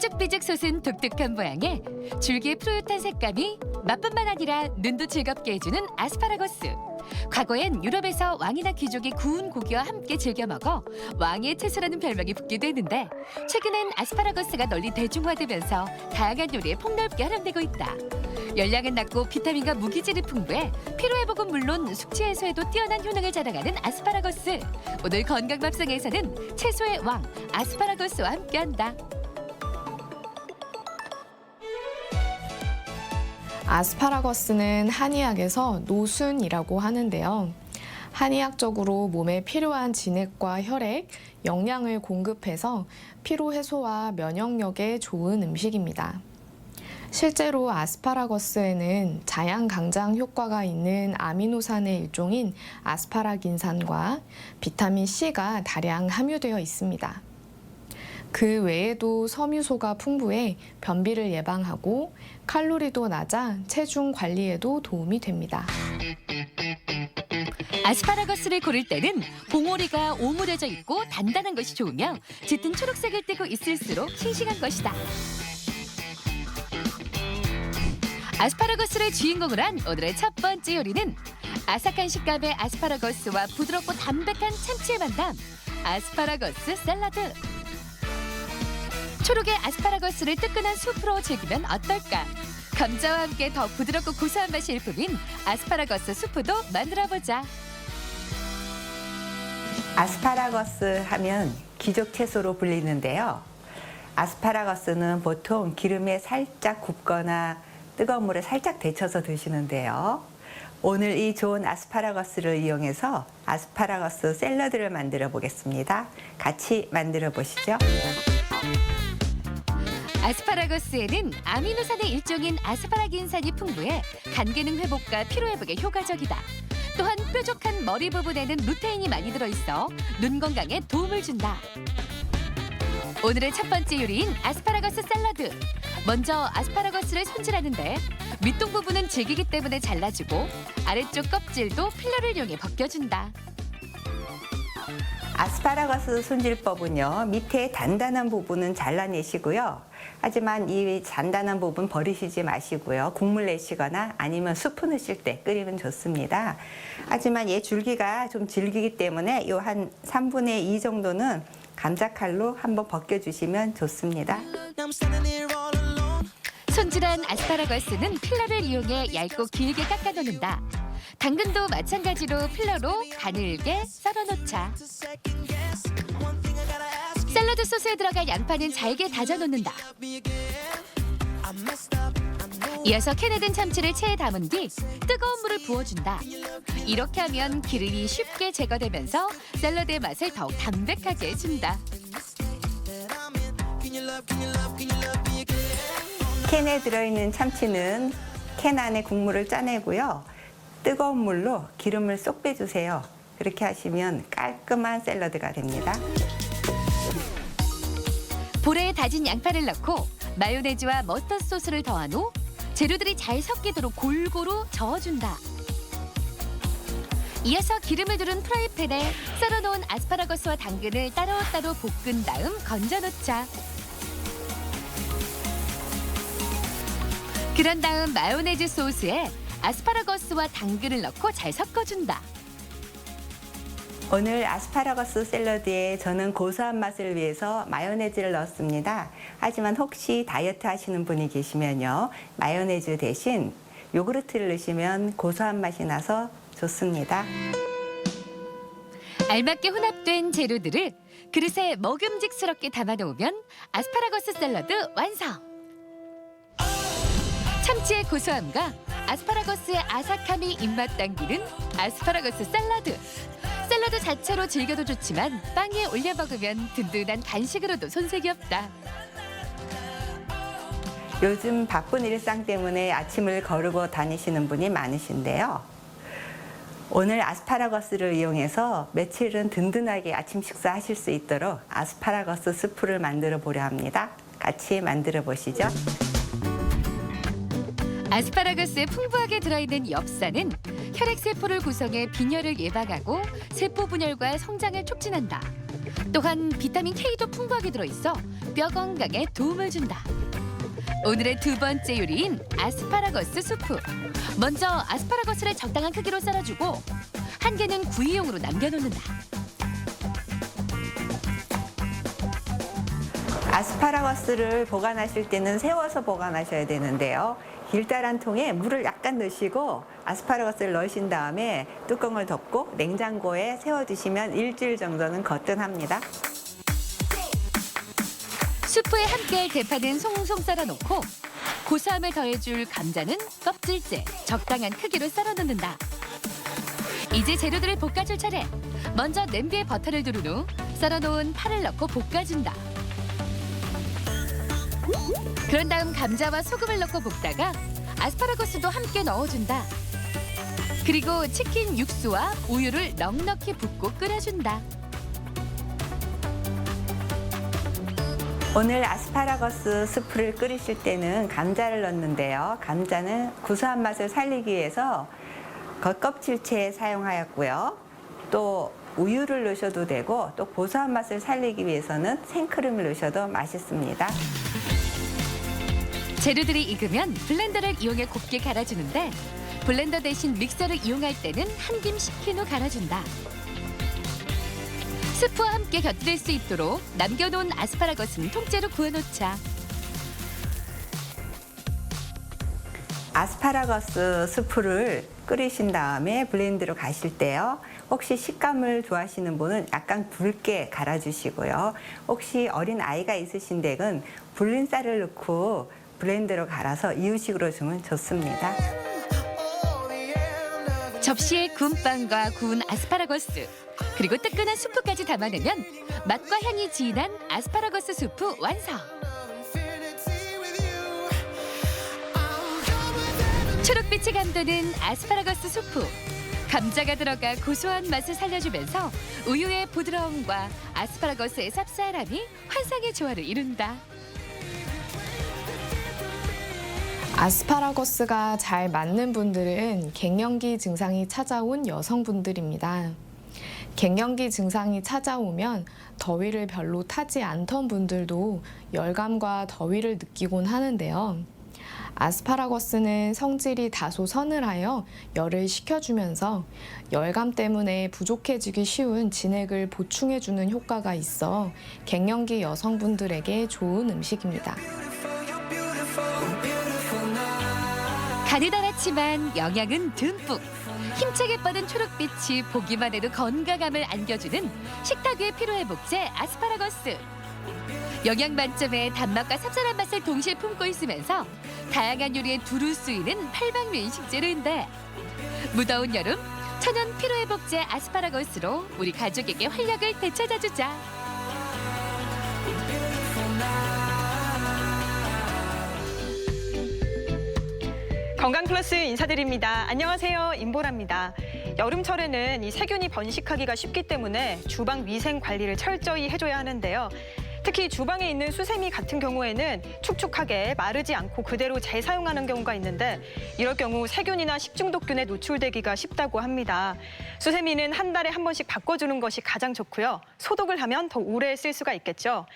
삐죽삐죽 솟은 독특한 모양에 줄기의 푸릇한 색감이 맛뿐만 아니라 눈도 즐겁게 해주는 아스파라거스. 과거엔 유럽에서 왕이나 귀족이 구운 고기와 함께 즐겨 먹어 왕의 채소라는 별명이 붙기도 했는데 최근엔 아스파라거스가 널리 대중화되면서 다양한 요리에 폭넓게 활용되고 있다. 열량은 낮고 비타민과 무기질이 풍부해 피로회복은 물론 숙취 해소에도 뛰어난 효능을 자랑하는 아스파라거스. 오늘 건강밥상에서는 채소의 왕 아스파라거스와 함께한다. 아스파라거스는 한의학에서 노순이라고 하는데요. 한의학적으로 몸에 필요한 진액과 혈액, 영양을 공급해서 피로 해소와 면역력에 좋은 음식입니다. 실제로 아스파라거스에는 자양강장 효과가 있는 아미노산의 일종인 아스파라긴산과 비타민 C가 다량 함유되어 있습니다. 그 외에도 섬유소가 풍부해 변비를 예방하고 칼로리도 낮아 체중 관리에도 도움이 됩니다. 아스파라거스를 고를 때는 봉오리가 오므려져 있고 단단한 것이 좋으며 짙은 초록색을 띠고 있을수록 싱싱한 것이다. 아스파라거스를 주인공으로 한 오늘의 첫 번째 요리는 아삭한 식감의 아스파라거스와 부드럽고 담백한 참치의 만남, 아스파라거스 샐러드. 초록의 아스파라거스를 뜨끈한 수프로 즐기면 어떨까? 감자와 함께 더 부드럽고 고소한 맛이 일품인 아스파라거스 수프도 만들어보자. 아스파라거스 하면 귀족 채소로 불리는데요. 아스파라거스는 보통 기름에 살짝 굽거나 뜨거운 물에 살짝 데쳐서 드시는데요. 오늘 이 좋은 아스파라거스를 이용해서 아스파라거스 샐러드를 만들어 보겠습니다. 같이 만들어 보시죠. 아스파라거스에는 아미노산의 일종인 아스파라긴산이 풍부해 간 기능 회복과 피로 회복에 효과적이다. 또한 뾰족한 머리 부분에는 루테인이 많이 들어있어 눈 건강에 도움을 준다. 오늘의 첫 번째 요리인 아스파라거스 샐러드. 먼저 아스파라거스를 손질하는데 밑동 부분은 질기기 때문에 잘라주고 아래쪽 껍질도 필러를 이용해 벗겨준다. 아스파라거스 손질법은요, 밑에 단단한 부분은 잘라내시고요. 하지만 이 단단한 부분 버리시지 마시고요. 국물 내시거나 아니면 수프 넣으실 때 끓이면 좋습니다. 하지만 얘 줄기가 좀 질기기 때문에 요 한 3분의 2 정도는 감자칼로 한번 벗겨주시면 좋습니다. 손질한 아스파라거스는 필러를 이용해 얇고 길게 깎아 놓는다. 당근도 마찬가지로 필러로 가늘게 썰어 놓자. 샐러드 소스에 들어갈 양파는 잘게 다져 놓는다. 이어서 캔에 든 참치를 체에 담은 뒤 뜨거운 물을 부어준다. 이렇게 하면 기름이 쉽게 제거되면서 샐러드의 맛을 더욱 담백하게 해준다. 캔에 들어있는 참치는 캔 안에 국물을 짜내고요. 뜨거운 물로 기름을 쏙 빼주세요. 그렇게 하시면 깔끔한 샐러드가 됩니다. 볼에 다진 양파를 넣고 마요네즈와 머스터드 소스를 더한 후 재료들이 잘 섞이도록 골고루 저어준다. 이어서 기름을 두른 프라이팬에 썰어놓은 아스파라거스와 당근을 따로따로 볶은 다음 건져놓자. 그런 다음 마요네즈 소스에 아스파라거스와 당근을 넣고 잘 섞어준다. 오늘 아스파라거스 샐러드에 저는 고소한 맛을 위해서 마요네즈를 넣었습니다. 하지만 혹시 다이어트 하시는 분이 계시면요, 마요네즈 대신 요구르트를 넣으시면 고소한 맛이 나서 좋습니다. 알맞게 혼합된 재료들을 그릇에 먹음직스럽게 담아놓으면 아스파라거스 샐러드 완성! 참치의 고소함과 아스파라거스의 아삭함이 입맛 당기는 아스파라거스 샐러드. 샐러드 자체로 즐겨도 좋지만 빵에 올려 먹으면 든든한 간식으로도 손색이 없다. 요즘 바쁜 일상 때문에 아침을 거르고 다니시는 분이 많으신데요. 오늘 아스파라거스를 이용해서 며칠은 든든하게 아침 식사하실 수 있도록 아스파라거스 스프를 만들어 보려 합니다. 같이 만들어 보시죠. 아스파라거스에 풍부하게 들어있는 엽산은 혈액세포를 구성해 빈혈을 예방하고 세포 분열과 성장을 촉진한다. 또한 비타민 K도 풍부하게 들어있어 뼈 건강에 도움을 준다. 오늘의 두 번째 요리인 아스파라거스 수프. 먼저 아스파라거스를 적당한 크기로 썰어주고 한 개는 구이용으로 남겨놓는다. 아스파라거스를 보관하실 때는 세워서 보관하셔야 되는데요. 길다란 통에 물을 약간 넣으시고 아스파라거스를 넣으신 다음에 뚜껑을 덮고 냉장고에 세워두시면 일주일 정도는 거뜬합니다. 수프에 함께 대파는 송송 썰어놓고 고소함을 더해줄 감자는 껍질째 적당한 크기로 썰어 넣는다. 이제 재료들을 볶아줄 차례. 먼저 냄비에 버터를 두른 후 썰어놓은 파를 넣고 볶아준다. 그런 다음 감자와 소금을 넣고 볶다가 아스파라거스도 함께 넣어준다. 그리고 치킨 육수와 우유를 넉넉히 붓고 끓여준다. 오늘 아스파라거스 스프를 끓이실 때는 감자를 넣는데요. 감자는 구수한 맛을 살리기 위해서 겉껍질째 사용하였고요. 또 우유를 넣으셔도 되고 또 고소한 맛을 살리기 위해서는 생크림을 넣으셔도 맛있습니다. 재료들이 익으면 블렌더를 이용해 곱게 갈아주는데 블렌더 대신 믹서를 이용할 때는 한 김 식힌 후 갈아준다. 스프와 함께 곁들일 수 있도록 남겨놓은 아스파라거스는 통째로 구워놓자. 아스파라거스 스프를 끓이신 다음에 블렌드로 가실 때요. 혹시 식감을 좋아하시는 분은 약간 굵게 갈아주시고요. 혹시 어린 아이가 있으신 댁은 불린 쌀을 넣고 블렌드로 갈아서 이유식으로 주면 좋습니다. 접시에 구운 빵과 구운 아스파라거스 그리고 뜨끈한 수프까지 담아내면 맛과 향이 진한 아스파라거스 수프 완성. 초록빛이 감도는 아스파라거스 수프. 감자가 들어가 고소한 맛을 살려주면서 우유의 부드러움과 아스파라거스의 쌉쌀함이 환상의 조화를 이룬다. 아스파라거스가 잘 맞는 분들은 갱년기 증상이 찾아온 여성분들입니다. 갱년기 증상이 찾아오면 더위를 별로 타지 않던 분들도 열감과 더위를 느끼곤 하는데요. 아스파라거스는 성질이 다소 서늘하여 열을 식혀주면서 열감 때문에 부족해지기 쉬운 진액을 보충해주는 효과가 있어 갱년기 여성분들에게 좋은 음식입니다. 가느다랗지만 영양은 듬뿍. 힘차게 뻗은 초록빛이 보기만 해도 건강함을 안겨주는 식탁 위의 피로회복제 아스파라거스. 영양 만점의 단맛과 쌉쌀한 맛을 동시에 품고 있으면서 다양한 요리에 두루 쓰이는 팔방미인 식재료인데 무더운 여름 천연 피로회복제 아스파라거스로 우리 가족에게 활력을 되찾아주자. 건강플러스 인사드립니다. 안녕하세요. 임보라입니다. 여름철에는 이 세균이 번식하기가 쉽기 때문에 주방 위생 관리를 철저히 해줘야 하는데요. 특히 주방에 있는 수세미 같은 경우에는 축축하게 마르지 않고 그대로 재사용하는 경우가 있는데 이럴 경우 세균이나 식중독균에 노출되기가 쉽다고 합니다. 수세미는 한 달에 한 번씩 바꿔주는 것이 가장 좋고요. 소독을 하면 더 오래 쓸 수가 있겠죠.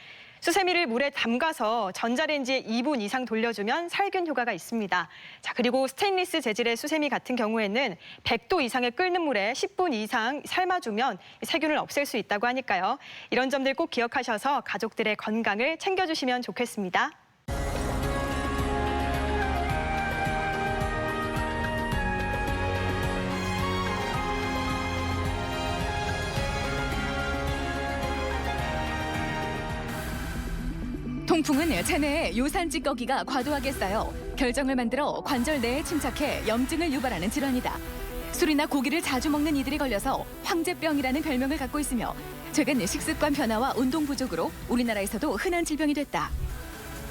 수세미를 물에 담가서 전자레인지에 2분 이상 돌려주면 살균 효과가 있습니다. 자, 그리고 스테인리스 재질의 수세미 같은 경우에는 100도 이상의 끓는 물에 10분 이상 삶아주면 세균을 없앨 수 있다고 하니까요. 이런 점들 꼭 기억하셔서 가족들의 건강을 챙겨주시면 좋겠습니다. 통풍은 체내에 요산 찌꺼기가 과도하게 쌓여 결정을 만들어 관절 내에 침착해 염증을 유발하는 질환이다. 술이나 고기를 자주 먹는 이들이 걸려서 황제병이라는 별명을 갖고 있으며 최근 식습관 변화와 운동 부족으로 우리나라에서도 흔한 질병이 됐다.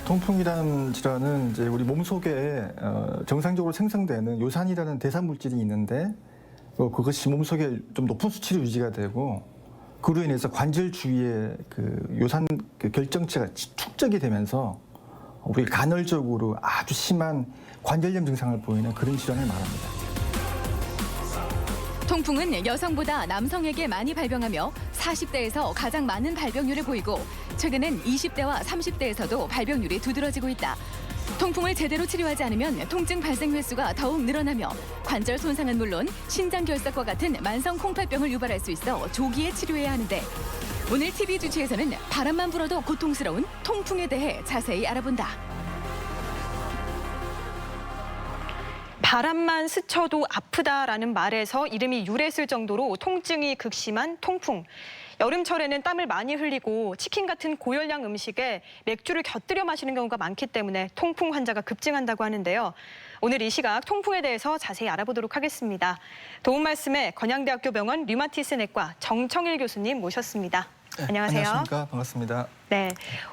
통풍이라는 질환은 이제 우리 몸속에 정상적으로 생성되는 요산이라는 대사 물질이 있는데 그것이 몸속에 좀 높은 수치로 유지가 되고 그로 인해서 관절 주위에 그 요산 결정체가 축적이 되면서 우리 간헐적으로 아주 심한 관절염 증상을 보이는 그런 질환을 말합니다. 통풍은 여성보다 남성에게 많이 발병하며 40대에서 가장 많은 발병률을 보이고 최근엔 20대와 30대에서도 발병률이 두드러지고 있다. 통풍을 제대로 치료하지 않으면 통증 발생 횟수가 더욱 늘어나며 관절 손상은 물론 신장 결석과 같은 만성 콩팥병을 유발할 수 있어 조기에 치료해야 하는데 오늘 TV 주치에서는 바람만 불어도 고통스러운 통풍에 대해 자세히 알아본다. 바람만 스쳐도 아프다라는 말에서 이름이 유래했을 정도로 통증이 극심한 통풍. 여름철에는 땀을 많이 흘리고 치킨 같은 고열량 음식에 맥주를 곁들여 마시는 경우가 많기 때문에 통풍 환자가 급증한다고 하는데요. 오늘 이 시각 통풍에 대해서 자세히 알아보도록 하겠습니다. 도움 말씀에 건양대학교 병원 류마티스 내과 정청일 교수님 모셨습니다. 네, 안녕하세요. 안녕하십니까. 반갑습니다. 네,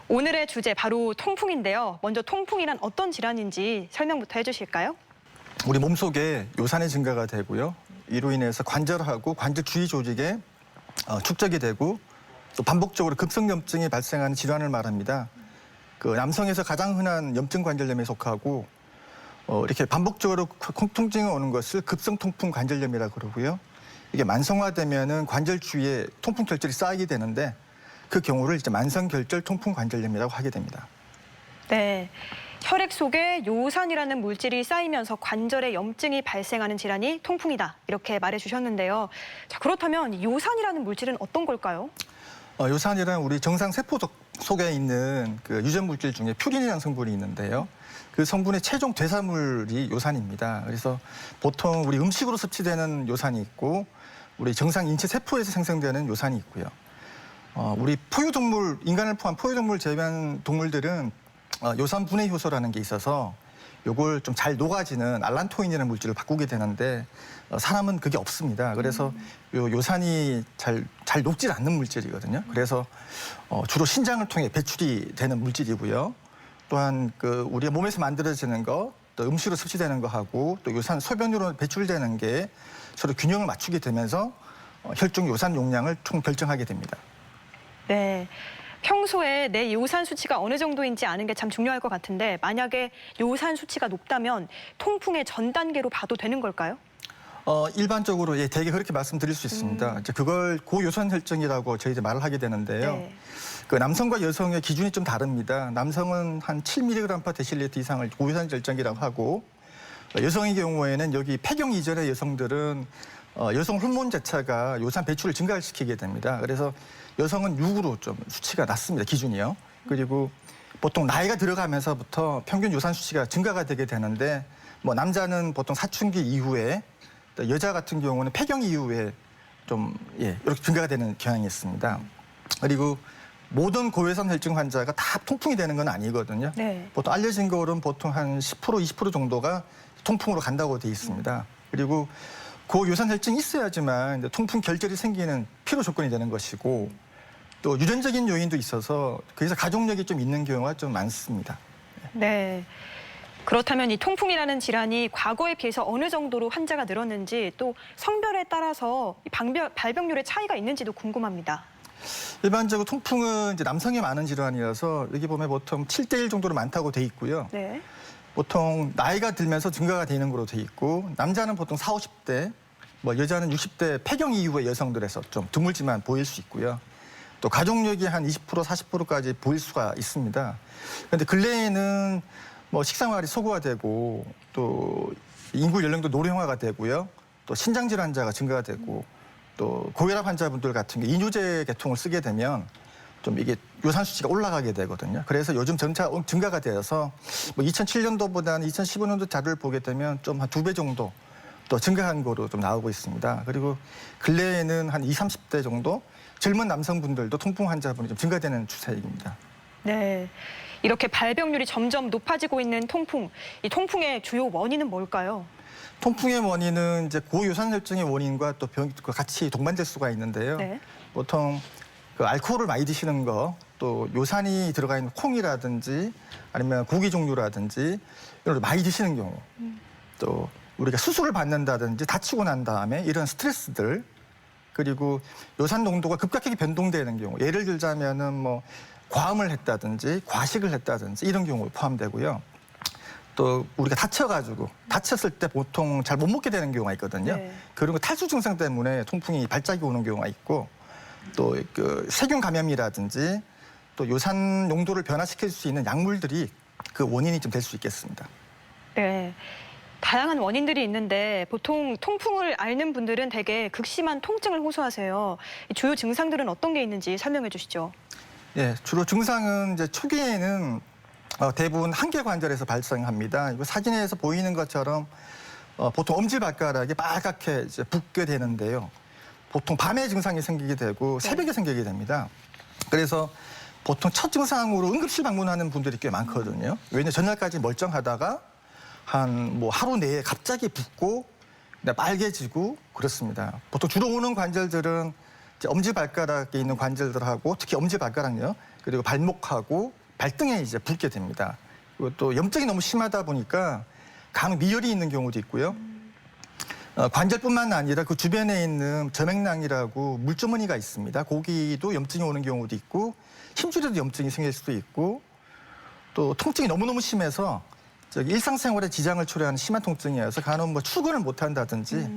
오늘의 주제 바로 통풍인데요. 먼저 통풍이란 어떤 질환인지 설명부터 해주실까요? 우리 몸속에 요산의 증가가 되고요. 이로 인해서 관절하고 관절 주위 조직에 축적이 되고 또 반복적으로 급성염증이 발생하는 질환을 말합니다. 그 남성에서 가장 흔한 염증 관절염에 속하고 이렇게 반복적으로 통증이 오는 것을 급성 통풍 관절염이라고 그러고요. 이게 만성화되면은 관절 주위에 통풍 결절이 쌓이게 되는데 그 경우를 이제 만성 결절 통풍 관절염이라고 하게 됩니다. 네, 혈액 속에 요산이라는 물질이 쌓이면서 관절에 염증이 발생하는 질환이 통풍이다. 이렇게 말해주셨는데요. 자, 그렇다면 요산이라는 물질은 어떤 걸까요? 요산이란 우리 정상 세포 속에 있는 그 유전 물질 중에 퓨린이라는 성분이 있는데요. 그 성분의 최종 대사물이 요산입니다. 그래서 보통 우리 음식으로 섭취되는 요산이 있고 우리 정상 인체 세포에서 생성되는 요산이 있고요. 우리 포유동물, 인간을 포함 포유동물 제외한 동물들은 요산 분해 효소라는 게 있어서 요걸 좀 잘 녹아지는 알란토인이라는 물질을 바꾸게 되는데 사람은 그게 없습니다. 그래서 요산이 잘 녹질 않는 물질이거든요. 그래서 주로 신장을 통해 배출이 되는 물질이고요. 또한 그 우리가 몸에서 만들어지는 거, 또 음식으로 섭취되는 거하고 또 요산 소변으로 배출되는 게 서로 균형을 맞추게 되면서 혈중 요산 용량을 총 결정하게 됩니다. 네. 평소에 내 요산 수치가 어느 정도인지 아는 게 참 중요할 것 같은데 만약에 요산 수치가 높다면 통풍의 전 단계로 봐도 되는 걸까요? 일반적으로 대개 그렇게 말씀드릴 수 있습니다. 이제 그걸 고요산 혈증이라고 저희들 말을 하게 되는데요. 네. 그 남성과 여성의 기준이 좀 다릅니다. 남성은 한 7mg/dL 이상을 고요산 혈증이라고 하고 여성의 경우에는 여기 폐경 이전의 여성들은 여성 호르몬 자체가 요산 배출을 증가시키게 됩니다. 그래서 여성은 6으로 좀 수치가 낮습니다. 기준이요. 그리고 보통 나이가 들어가면서부터 평균 요산 수치가 증가가 되게 되는데 뭐 남자는 보통 사춘기 이후에 또 여자 같은 경우는 폐경 이후에 좀 이렇게 증가가 되는 경향이 있습니다. 그리고 모든 고요산 혈증 환자가 다 통풍이 되는 건 아니거든요. 네. 보통 알려진 거로는 보통 한 10%, 20% 정도가 통풍으로 간다고 돼 있습니다. 그리고 고요산 혈증이 있어야지만 통풍 결절이 생기는 필요 조건이 되는 것이고 또 유전적인 요인도 있어서 그래서 가족력이 좀 있는 경우가 좀 많습니다. 네. 그렇다면 이 통풍이라는 질환이 과거에 비해서 어느 정도로 환자가 늘었는지 또 성별에 따라서 발병률의 차이가 있는지도 궁금합니다. 일반적으로 통풍은 이제 남성에 많은 질환이라서 여기 보면 보통 7대1 정도로 많다고 돼 있고요. 네. 보통 나이가 들면서 증가가 되는 거로 돼 있고 남자는 보통 40, 50대, 뭐 여자는 60대 폐경 이후의 여성들에서 좀 드물지만 보일 수 있고요. 또 가족력이 한 20%, 40%까지 보일 수가 있습니다. 그런데 근래에는 뭐 식생활이 소구화되고 또 인구 연령도 노령화가 되고요. 또 신장 질환자가 증가가 되고 또 고혈압 환자분들 같은 경우 이뇨제 계통을 쓰게 되면 좀 이게 요산 수치가 올라가게 되거든요. 그래서 요즘 점차 증가가 되어서 뭐 2007년도보다는 2015년도 자료를 보게 되면 좀 한 2배 정도 또 증가한 거로 좀 나오고 있습니다. 그리고 근래에는 한 20, 30대 정도 젊은 남성분들도 통풍 환자분이 좀 증가되는 추세입니다. 네. 이렇게 발병률이 점점 높아지고 있는 통풍. 이 통풍의 주요 원인은 뭘까요? 통풍의 원인은 이제 고요산 혈증의 원인과 또 같이 동반될 수가 있는데요. 네. 보통 그 알코올을 많이 드시는 거, 또 요산이 들어가 있는 콩이라든지 아니면 고기 종류라든지 이런 걸 많이 드시는 경우, 또 우리가 수술을 받는다든지 다치고 난 다음에 이런 스트레스들, 그리고 요산 농도가 급격하게 변동되는 경우, 예를 들자면은 뭐 과음을 했다든지 과식을 했다든지 이런 경우 포함되고요. 또 우리가 다쳤을 때 보통 잘 못 먹게 되는 경우가 있거든요. 네. 그런 거 탈수 증상 때문에 통풍이 발작이 오는 경우가 있고 또 그 세균 감염이라든지 또 요산 용도를 변화시킬 수 있는 약물들이 그 원인이 좀 될 수 있겠습니다. 네. 다양한 원인들이 있는데 보통 통풍을 앓는 분들은 대개 극심한 통증을 호소하세요. 이 주요 증상들은 어떤 게 있는지 설명해 주시죠. 예, 주로 증상은 이제 초기에는 대부분 한계 관절에서 발생합니다. 이거 사진에서 보이는 것처럼 보통 엄지발가락이 빨갛게 이제 붓게 되는데요. 보통 밤에 증상이 생기게 되고 새벽에 생기게 됩니다. 그래서 보통 첫 증상으로 응급실 방문하는 분들이 꽤 많거든요. 왜냐하면 전날까지 멀쩡하다가 한 뭐 하루 내에 갑자기 붓고 빨개지고 그렇습니다. 보통 주로 오는 관절들은 이제 엄지발가락에 있는 관절들하고 특히 엄지발가락요. 그리고 발목하고 발등에 이제 붓게 됩니다. 그리고 또 염증이 너무 심하다 보니까 간혹 미열이 있는 경우도 있고요. 관절뿐만 아니라 그 주변에 있는 저맥낭이라고 물주머니가 있습니다. 거기도 염증이 오는 경우도 있고 힘줄에도 염증이 생길 수도 있고 또 통증이 너무너무 심해서 일상생활에 지장을 초래하는 심한 통증이어서 간혹 뭐 출근을 못 한다든지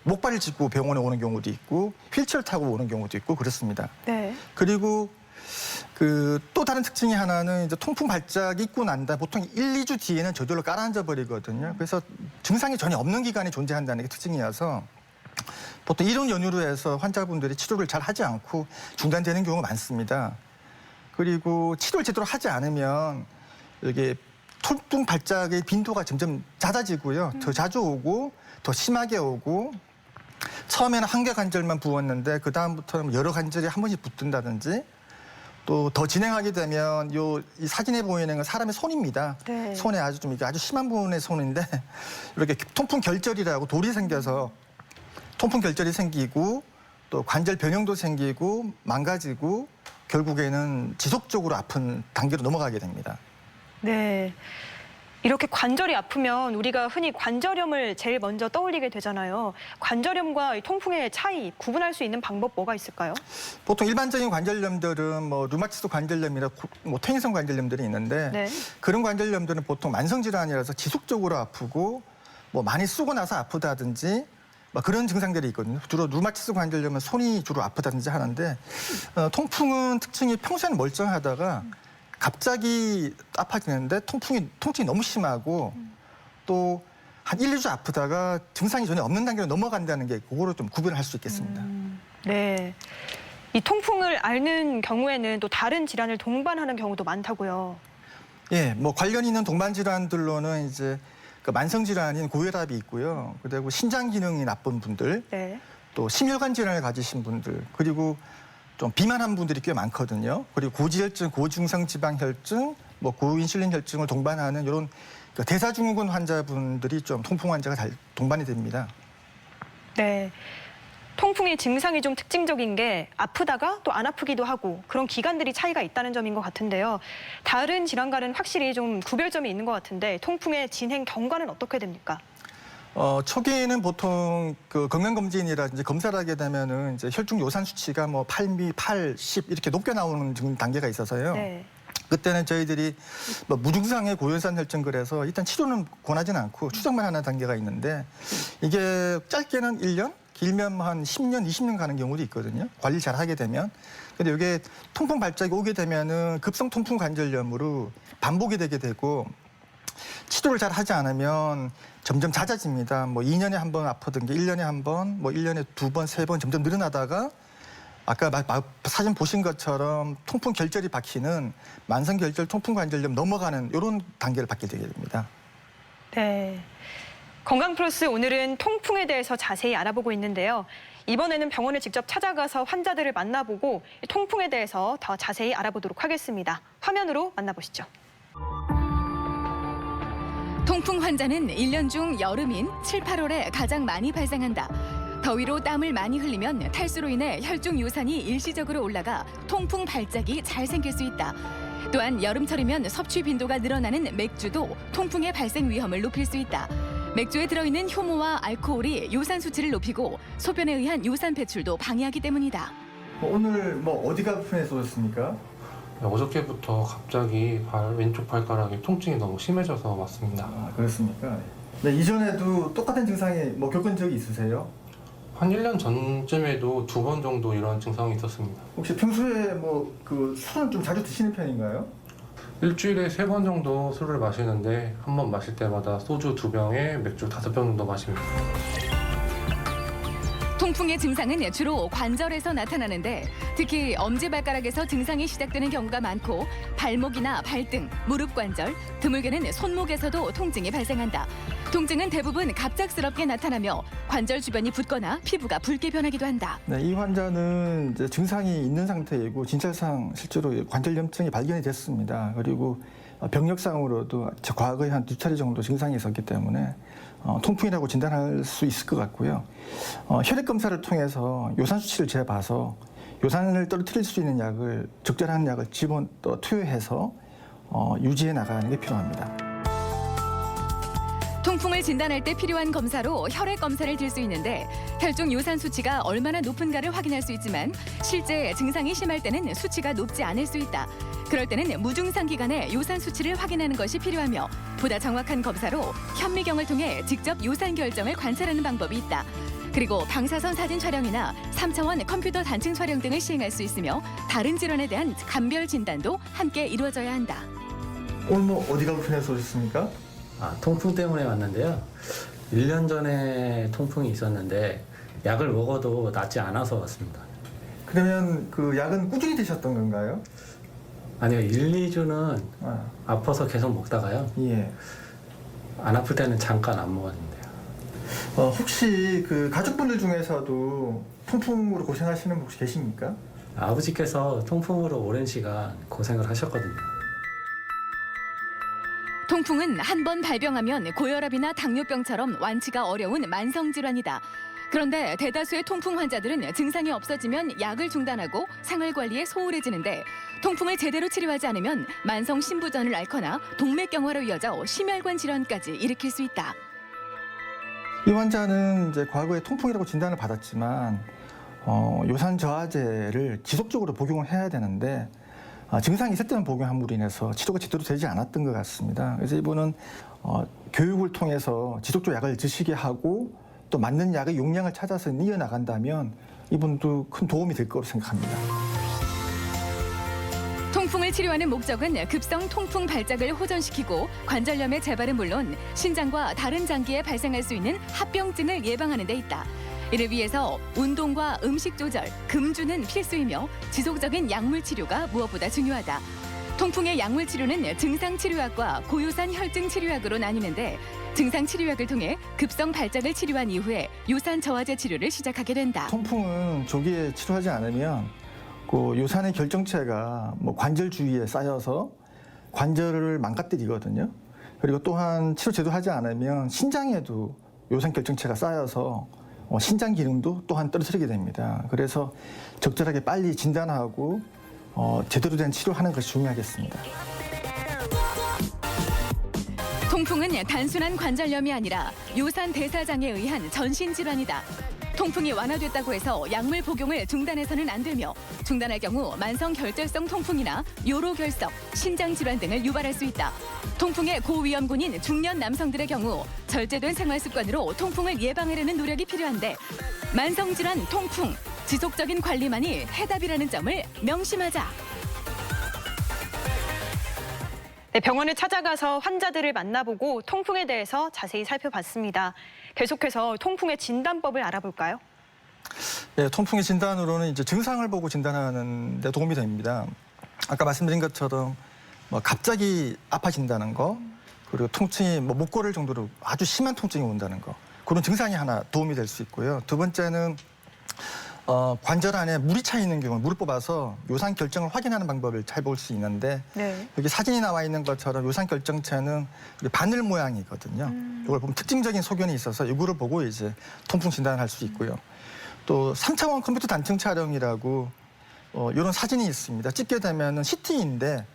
목발을 짚고 병원에 오는 경우도 있고 휠체어를 타고 오는 경우도 있고 그렇습니다. 네. 그리고 그 또 다른 특징이 하나는 이제 통풍 발작이 있고 난다 보통 1, 2주 뒤에는 저절로 가라앉아 버리거든요. 그래서 증상이 전혀 없는 기간이 존재한다는 게 특징이어서 보통 이런 연유로 해서 환자분들이 치료를 잘 하지 않고 중단되는 경우가 많습니다. 그리고 치료를 제대로 하지 않으면 이게 통풍 발작의 빈도가 점점 잦아지고요. 더 자주 오고 더 심하게 오고 처음에는 한 개 관절만 부었는데 그 다음부터는 여러 관절이 한 번씩 붙든다든지 또 더 진행하게 되면 이 사진에 보이는 건 사람의 손입니다. 네. 손에 아주 좀 이게 아주 심한 부분의 손인데 이렇게 통풍 결절이라고 돌이 생겨서 통풍 결절이 생기고 또 관절 변형도 생기고 망가지고 결국에는 지속적으로 아픈 단계로 넘어가게 됩니다. 네. 이렇게 관절이 아프면 우리가 흔히 관절염을 제일 먼저 떠올리게 되잖아요. 관절염과 이 통풍의 차이, 구분할 수 있는 방법 뭐가 있을까요? 보통 일반적인 관절염들은 뭐 루마티스 관절염이나 뭐 퇴행성 관절염들이 있는데 네. 그런 관절염들은 보통 만성 질환이라서 지속적으로 아프고 뭐 많이 쓰고 나서 아프다든지 뭐 그런 증상들이 있거든요. 주로 루마티스 관절염은 손이 주로 아프다든지 하는데 통풍은 특징이 평소에는 멀쩡하다가 갑자기 아파지는데 통증이 너무 심하고 또 한 1, 2주 아프다가 증상이 전혀 없는 단계로 넘어간다는 게 그거로 좀 구별을 할 수 있겠습니다. 네. 이 통풍을 앓는 경우에는 또 다른 질환을 동반하는 경우도 많다고요. 예, 뭐 관련 있는 동반 질환들로는 이제 그 만성 질환인 고혈압이 있고요. 그리고 신장 기능이 나쁜 분들, 네. 또 심혈관 질환을 가지신 분들, 그리고 좀 비만한 분들이 꽤 많거든요. 그리고 고지혈증, 고중성 지방혈증, 뭐 고인슐린 혈증을 동반하는 이런 대사증후군 환자분들이 좀 통풍 환자가 잘 동반이 됩니다. 네. 통풍의 증상이 좀 특징적인 게 아프다가 또 안 아프기도 하고 그런 기간들이 차이가 있다는 점인 것 같은데요. 다른 질환과는 확실히 좀 구별점이 있는 것 같은데 통풍의 진행 경과는 어떻게 됩니까? 초기에는 보통 그 건강검진이라든지 검사를 하게 되면은 이제 혈중 요산 수치가 뭐 8미, 8, 10 이렇게 높게 나오는 단계가 있어서요. 네. 그때는 저희들이 뭐 무증상의 고혈산 혈증 그래서 일단 치료는 권하지는 않고 추적만 하는 단계가 있는데 이게 짧게는 1년, 길면 한 10년, 20년 가는 경우도 있거든요. 관리 잘 하게 되면. 근데 이게 통풍 발작이 오게 되면은 급성 통풍 관절염으로 반복이 되게 되고 치료를 잘 하지 않으면 점점 잦아집니다. 뭐 2년에 한 번 아프던 게 1년에 한 번, 뭐 1년에 2번, 3번 점점 늘어나다가 아까 사진 보신 것처럼 통풍 결절이 박히는 만성 결절 통풍 관절염 넘어가는 이런 단계를 받게 되게 됩니다. 네. 건강 플러스 오늘은 통풍에 대해서 자세히 알아보고 있는데요. 이번에는 병원에 직접 찾아가서 환자들을 만나보고 통풍에 대해서 더 자세히 알아보도록 하겠습니다. 화면으로 만나보시죠. 통풍 환자는 1년 중 여름인 7, 8월에 가장 많이 발생한다. 더위로 땀을 많이 흘리면 탈수로 인해 혈중 요산이 일시적으로 올라가 통풍 발작이 잘 생길 수 있다. 또한 여름철이면 섭취 빈도가 늘어나는 맥주도 통풍의 발생 위험을 높일 수 있다. 맥주에 들어있는 효모와 알코올이 요산 수치를 높이고 소변에 의한 요산 배출도 방해하기 때문이다. 오늘 뭐 어디가 불편해서 오셨습니까? 어저께부터 갑자기 왼쪽 발가락이 통증이 너무 심해져서 왔습니다. 아, 그렇습니까? 네, 이전에도 똑같은 증상이 뭐 겪은 적이 있으세요? 한 1년 전쯤에도 2번 정도 이런 증상이 있었습니다. 혹시 평소에 뭐 그 술은 좀 자주 드시는 편인가요? 일주일에 3번 정도 술을 마시는데 한 번 마실 때마다 소주 2병에 맥주 5병 정도 마십니다. 통풍의 증상은 주로 관절에서 나타나는데 특히 엄지발가락에서 증상이 시작되는 경우가 많고 발목이나 발등, 무릎 관절, 드물게는 손목에서도 통증이 발생한다. 통증은 대부분 갑작스럽게 나타나며 관절 주변이 붓거나 피부가 붉게 변하기도 한다. 네, 이 환자는 이제 증상이 있는 상태이고 진찰상 실제로 관절염증이 발견이 됐습니다. 그리고 병력상으로도 과거에 한 2차례 정도 증상이 있었기 때문에 통풍이라고 진단할 수 있을 것 같고요. 혈액 검사를 통해서 요산 수치를 재봐서 요산을 떨어뜨릴 수 있는 약을 적절한 약을 투여해서 유지해 나가는 게 필요합니다. 통풍을 진단할 때 필요한 검사로 혈액 검사를 들 수 있는데 혈중 요산 수치가 얼마나 높은가를 확인할 수 있지만 실제 증상이 심할 때는 수치가 높지 않을 수 있다. 그럴 때는 무증상 기간에 요산 수치를 확인하는 것이 필요하며 보다 정확한 검사로 현미경을 통해 직접 요산 결정을 관찰하는 방법이 있다. 그리고 방사선 사진 촬영이나 3차원 컴퓨터 단층 촬영 등을 시행할 수 있으며 다른 질환에 대한 감별 진단도 함께 이루어져야 한다. 오늘 뭐 어디가 불편해서 오셨습니까? 통풍 때문에 왔는데요. 1년 전에 통풍이 있었는데 약을 먹어도 낫지 않아서 왔습니다. 그러면 그 약은 꾸준히 드셨던 건가요? 아니요, 1, 2주는 아파서 계속 먹다가요. 예. 안 아플 때는 잠깐 안 먹었는데요. 혹시 그 가족분들 중에서도 통풍으로 고생하시는 분 혹시 계십니까? 아버지께서 통풍으로 오랜 시간 고생을 하셨거든요. 통풍은 한 번 발병하면 고혈압이나 당뇨병처럼 완치가 어려운 만성 질환이다. 그런데 대다수의 통풍 환자들은 증상이 없어지면 약을 중단하고 생활 관리에 소홀해지는데 통풍을 제대로 치료하지 않으면 만성 심부전을 앓거나 동맥경화로 이어져 심혈관 질환까지 일으킬 수 있다. 이 환자는 이제 과거에 통풍이라고 진단을 받았지만 요산 저하제를 지속적으로 복용을 해야 되는데 증상이 있을 때만 복용함으로 인해서 치료가 제대로 되지 않았던 것 같습니다. 그래서 이분은 교육을 통해서 지속적으로 약을 드시게 하고 또 맞는 약의 용량을 찾아서 이어나간다면 이분도 큰 도움이 될 거라고 생각합니다. 통풍을 치료하는 목적은 급성 통풍 발작을 호전시키고 관절염의 재발은 물론 신장과 다른 장기에 발생할 수 있는 합병증을 예방하는 데 있다. 이를 위해서 운동과 음식 조절, 금주는 필수이며 지속적인 약물 치료가 무엇보다 중요하다. 통풍의 약물 치료는 증상 치료약과 고요산 혈증 치료약으로 나뉘는데 증상 치료약을 통해 급성 발작을 치료한 이후에 요산 저하제 치료를 시작하게 된다. 통풍은 조기에 치료하지 않으면 그 요산의 결정체가 뭐 관절 주위에 쌓여서 관절을 망가뜨리거든요. 그리고 또한 치료 제대로 하지 않으면 신장에도 요산 결정체가 쌓여서 신장 기능도 또한 떨어뜨리게 됩니다. 그래서 적절하게 빨리 진단하고 제대로 된 치료하는 것이 중요하겠습니다. 통풍은 단순한 관절염이 아니라 요산 대사장에 의한 전신 질환이다. 통풍이 완화됐다고 해서 약물 복용을 중단해서는 안 되며 중단할 경우 만성 결절성 통풍이나 요로결석, 신장 질환 등을 유발할 수 있다. 통풍의 고위험군인 중년 남성들의 경우 절제된 생활 습관으로 통풍을 예방하려는 노력이 필요한데 만성 질환 통풍, 지속적인 관리만이 해답이라는 점을 명심하자. 네, 병원을 찾아가서 환자들을 만나보고 통풍에 대해서 자세히 살펴봤습니다. 계속해서 통풍의 진단법을 알아볼까요? 네, 통풍의 진단으로는 이제 증상을 보고 진단하는 데 도움이 됩니다. 아까 말씀드린 것처럼 뭐 갑자기 아파진다는 거, 그리고 통증이 뭐 목골을 정도로 아주 심한 통증이 온다는 거, 그런 증상이 하나 도움이 될 수 있고요. 두 번째는 관절 안에 물이 차 있는 경우 물을 뽑아서 요산 결정을 확인하는 방법을 잘 볼 수 있는데 네. 여기 사진이 나와 있는 것처럼 요산 결정체는 바늘 모양이거든요. 이걸 보면 특징적인 소견이 있어서 이거를 보고 이제 통풍 진단을 할 수 있고요. 또 3차원 컴퓨터 단층 촬영이라고 이런 사진이 있습니다. 찍게 되면은 CT인데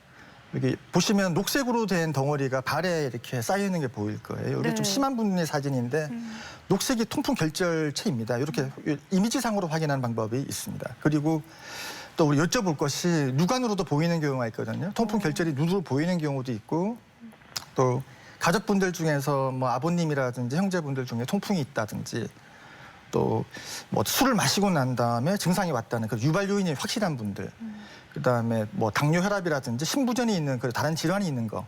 여기 보시면 녹색으로 된 덩어리가 발에 이렇게 쌓여 있는 게 보일 거예요. 이게 네. 좀 심한 분의 사진인데 녹색이 통풍 결절체입니다. 이렇게 이미지상으로 확인하는 방법이 있습니다. 그리고 또 우리 여쭤볼 것이 육안으로도 보이는 경우가 있거든요. 통풍 결절이 눈으로 보이는 경우도 있고 또 가족분들 중에서 뭐 아버님이라든지 형제분들 중에 통풍이 있다든지 또 뭐 술을 마시고 난 다음에 증상이 왔다는 그 유발 요인이 확실한 분들, 그다음에 뭐 당뇨 혈압이라든지 심부전이 있는 그 다른 질환이 있는 거,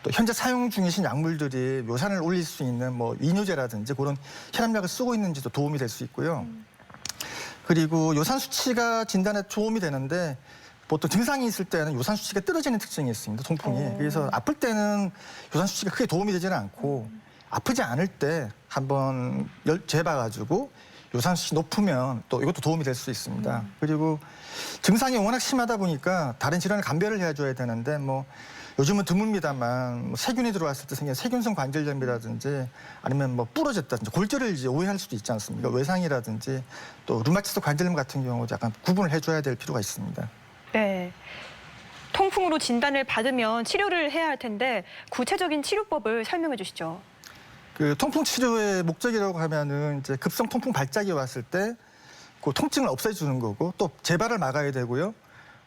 또 현재 사용 중이신 약물들이 요산을 올릴 수 있는 뭐 이뇨제라든지 그런 혈압약을 쓰고 있는지도 도움이 될 수 있고요. 그리고 요산 수치가 진단에 도움이 되는데 보통 증상이 있을 때는 요산 수치가 떨어지는 특징이 있습니다. 통풍이. 그래서 아플 때는 요산 수치가 크게 도움이 되지는 않고 아프지 않을 때 한번 재봐가지고 요산 수치 높으면 또 이것도 도움이 될 수 있습니다. 그리고 증상이 워낙 심하다 보니까 다른 질환을 감별을 해줘야 되는데 뭐 요즘은 드뭅니다만 뭐 세균이 들어왔을 때 생긴 세균성 관절염이라든지 아니면 뭐 부러졌다든지 골절을 이제 오해할 수도 있지 않습니까? 외상이라든지 또 루마티스 관절염 같은 경우도 약간 구분을 해줘야 될 필요가 있습니다. 네. 통풍으로 진단을 받으면 치료를 해야 할 텐데 구체적인 치료법을 설명해 주시죠. 그 통풍 치료의 목적이라고 하면은 이제 급성 통풍 발작이 왔을 때 그 통증을 없애주는 거고 또 재발을 막아야 되고요.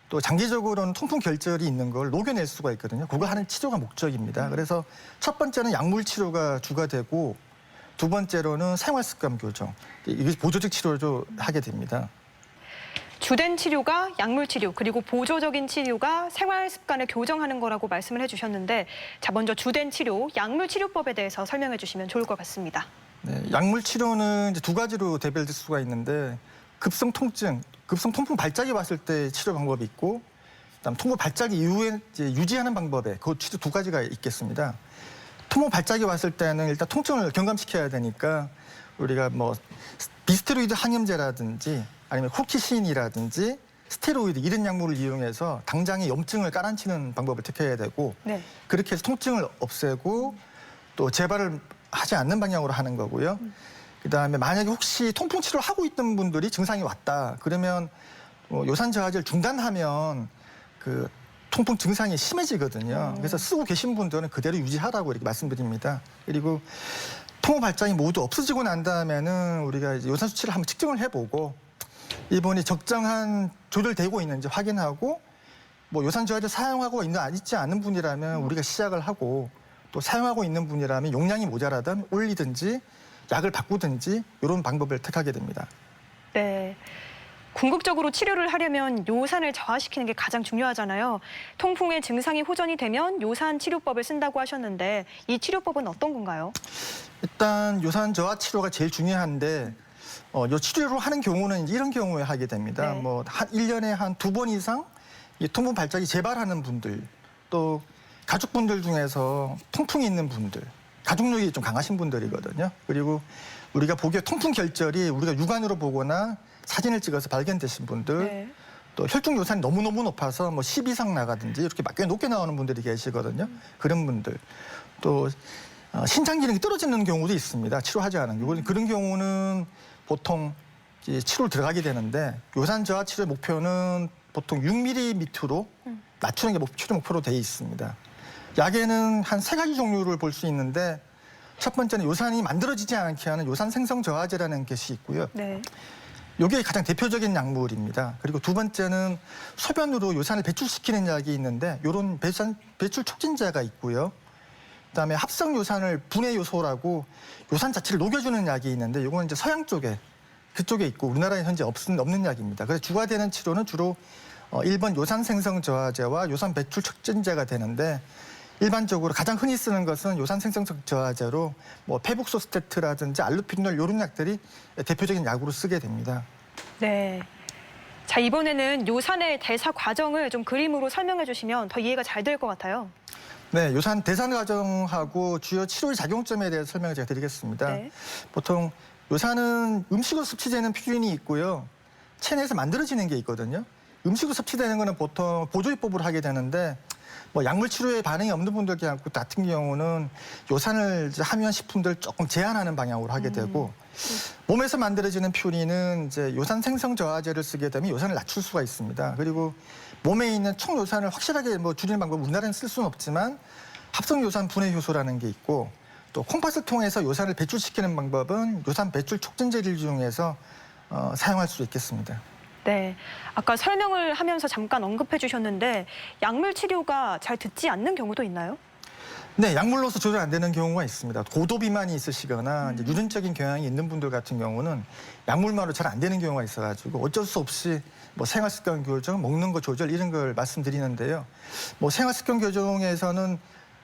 또 장기적으로는 통풍 결절이 있는 걸 녹여낼 수가 있거든요. 그거 하는 치료가 목적입니다. 그래서 첫 번째는 약물 치료가 주가 되고 두 번째로는 생활 습관 교정. 이게 보조적 치료를 하게 됩니다. 주된 치료가 약물 치료, 그리고 보조적인 치료가 생활 습관을 교정하는 거라고 말씀을 해주셨는데, 자, 먼저 주된 치료, 약물 치료법에 대해서 설명해 주시면 좋을 것 같습니다. 네, 약물 치료는 이제 두 가지로 대별될 수가 있는데 급성 통증, 급성 통풍 발작이 왔을 때 치료 방법이 있고, 그다음 통풍 발작 이후에 이제 유지하는 방법에 그 치료 두 가지가 있겠습니다. 통풍 발작이 왔을 때는 일단 통증을 경감시켜야 되니까 우리가 뭐 비스테로이드 항염제라든지 아니면 코키신이라든지 스테로이드 이런 약물을 이용해서 당장의 염증을 깔아치는 방법을 택해야 되고 네. 그렇게 해서 통증을 없애고 또 재발을 하지 않는 방향으로 하는 거고요. 그다음에 만약에 혹시 통풍 치료를 하고 있던 분들이 증상이 왔다 그러면 요산 저하제를 중단하면 그 통풍 증상이 심해지거든요. 그래서 쓰고 계신 분들은 그대로 유지하라고 이렇게 말씀드립니다. 그리고 통풍 발작이 모두 없어지고 난 다음에는 우리가 이제 요산 수치를 한번 측정을 해보고 이분이 적정한 조절되고 있는지 확인하고 뭐 요산 저하제 사용하고 있지 않은 분이라면 우리가 시작을 하고 또 사용하고 있는 분이라면 용량이 모자라든 올리든지 약을 바꾸든지 이런 방법을 택하게 됩니다. 네. 궁극적으로 치료를 하려면 요산을 저하시키는 게 가장 중요하잖아요. 통풍의 증상이 호전이 되면 요산 치료법을 쓴다고 하셨는데 이 치료법은 어떤 건가요? 일단 요산 저하 치료가 제일 중요한데 이 치료를 하는 경우는 이런 경우에 하게 됩니다. 네. 뭐 한 1년에 한 2번 이상 이 통풍 발작이 재발하는 분들 또 가족분들 중에서 통풍이 있는 분들 가족력이 좀 강하신 분들이거든요. 그리고 우리가 보기에 통풍 결절이 우리가 육안으로 보거나 사진을 찍어서 발견되신 분들 네. 또 혈중 요산이 너무너무 높아서 뭐 10 이상 나가든지 이렇게 꽤 높게 나오는 분들이 계시거든요. 그런 분들 또 신장 기능이 떨어지는 경우도 있습니다. 치료하지 않은 경우. 그런 경우는 보통 이제 치료를 들어가게 되는데 요산 저하 치료의 목표는 보통 6mm 낮추는 게 치료 목표로 되어 있습니다. 약에는 한 3가지 종류를 볼 수 있는데 첫 번째는 요산이 만들어지지 않게 하는 요산 생성 저하제라는 것이 있고요. 네. 이게 가장 대표적인 약물입니다. 그리고 두 번째는 소변으로 요산을 배출시키는 약이 있는데 이런 배출 촉진제가 있고요. 그다음에 합성 요산을 분해 요소라고 요산 자체를 녹여주는 약이 있는데 이거는 이제 서양 쪽에 그쪽에 있고 우리나라에 현재 없는 약입니다. 그래서 주가 되는 치료는 주로 1번 요산 생성 저하제와 요산 배출 촉진제가 되는데 일반적으로 가장 흔히 쓰는 것은 요산 생성 저하제로 뭐 페북소스테트라든지 알로피놀 이런 약들이 대표적인 약으로 쓰게 됩니다. 네. 자, 이번에는 요산의 대사 과정을 좀 그림으로 설명해 주시면 더 이해가 잘 될 것 같아요. 네, 요산 대사 과정하고 주요 치료의 작용점에 대해서 설명을 제가 드리겠습니다. 네. 보통 요산은 음식으로 섭취되는 표준이 있고요. 체내에서 만들어지는 게 있거든요. 음식으로 섭취되는 거는 보통 보조요법으로 하게 되는데 뭐 약물 치료에 반응이 없는 분들 같은 경우는 요산을 함유한 식품들 조금 제한하는 방향으로 하게 되고 몸에서 만들어지는 퓨린은 이제 요산 생성 저하제를 쓰게 되면 요산을 낮출 수가 있습니다. 그리고 몸에 있는 총 요산을 확실하게 뭐 줄이는 방법 우리나라는 쓸 수는 없지만 합성 요산 분해 효소라는 게 있고 또 콩팥을 통해서 요산을 배출시키는 방법은 요산 배출 촉진제를 이용해서 사용할 수 있겠습니다. 네. 아까 설명을 하면서 잠깐 언급해 주셨는데 약물 치료가 잘 듣지 않는 경우도 있나요? 네, 약물로서 조절 안 되는 경우가 있습니다. 고도 비만이 있으시거나 이제 유전적인 경향이 있는 분들 같은 경우는 약물만으로 잘 안 되는 경우가 있어가지고 어쩔 수 없이 뭐 생활습관 교정, 먹는 거 조절 이런 걸 말씀드리는데요. 뭐 생활습관 교정에서는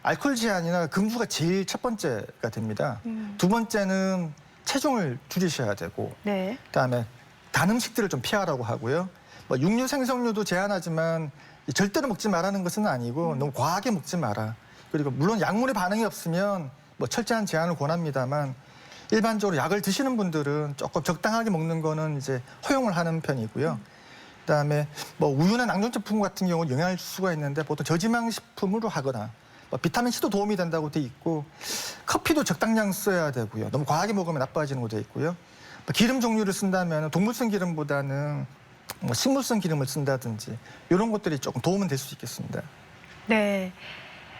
알코올 제한이나 금주가 제일 첫 번째가 됩니다. 두 번째는 체중을 줄이셔야 되고, 네. 그다음에 단 음식들을 좀 피하라고 하고요. 뭐 육류, 생선류도 제한하지만 절대로 먹지 말라는 것은 아니고 너무 과하게 먹지 마라. 그리고 물론 약물에 반응이 없으면 뭐 철저한 제한을 권합니다만 일반적으로 약을 드시는 분들은 조금 적당하게 먹는 거는 이제 허용을 하는 편이고요. 그다음에 뭐 우유나 낭존제품 같은 경우는 영향을 줄 수가 있는데 보통 저지방 식품으로 하거나 뭐 비타민 C도 도움이 된다고 돼 있고 커피도 적당량 써야 되고요. 너무 과하게 먹으면 나빠지는 것도 있고요. 뭐 기름 종류를 쓴다면 동물성 기름보다는 뭐 식물성 기름을 쓴다든지 이런 것들이 조금 도움은 될 수 있겠습니다. 네.